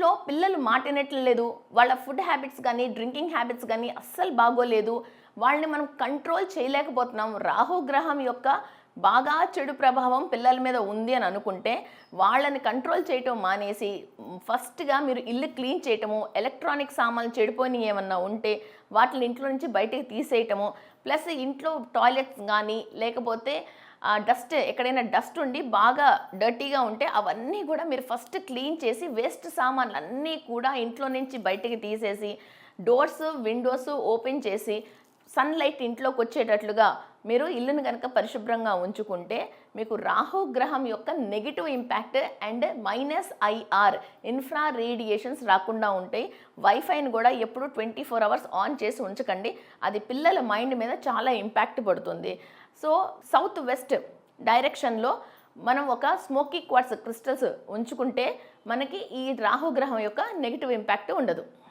ఇంట్లో పిల్లలు మాట వినట్లేదు, వాళ్ళ ఫుడ్ హ్యాబిట్స్ కానీ డ్రింకింగ్ హ్యాబిట్స్ కానీ అస్సలు బాగోలేదు, వాళ్ళని మనం కంట్రోల్ చేయలేకపోతున్నాం, రాహుగ్రహం యొక్క బాగా చెడు ప్రభావం పిల్లల మీద ఉంది అని అనుకుంటే వాళ్ళని కంట్రోల్ చేయటం మానేసి ఫస్ట్గా మీరు ఇల్లు క్లీన్ చేయటము, ఎలక్ట్రానిక్ సామాన్లు చెడిపోయినవి ఏమన్నా ఉంటే వాటిని ఇంట్లో నుంచి బయటకు తీసేయటము, ప్లస్ ఇంట్లో టాయిలెట్స్ కానీ లేకపోతే డస్ట్ ఎక్కడైనా డస్ట్ ఉండి బాగా డర్టీగా ఉంటే అవన్నీ కూడా మీరు ఫస్ట్ క్లీన్ చేసి వేస్ట్ సామాన్లు అన్నీ కూడా ఇంట్లో నుంచి బయటికి తీసేసి డోర్స్ విండోస్ ఓపెన్ చేసి సన్లైట్ ఇంట్లోకి వచ్చేటట్లుగా మీరు ఇల్లును కనుక పరిశుభ్రంగా ఉంచుకుంటే మీకు రాహుగ్రహం యొక్క negative impact and -IR infra radiations రాకుండా ఉంటాయి. వైఫైని కూడా ఎప్పుడు 24 అవర్స్ ఆన్ చేసి ఉంచకండి, అది పిల్లల మైండ్ మీద చాలా ఇంపాక్ట్ పడుతుంది. సో సౌత్ వెస్ట్ డైరెక్షన్లో మనం ఒక స్మోకీ క్వార్ట్స్ క్రిస్టల్స్ ఉంచుకుంటే మనకి ఈ రాహుగ్రహం యొక్క నెగిటివ్ ఇంపాక్ట్ ఉండదు.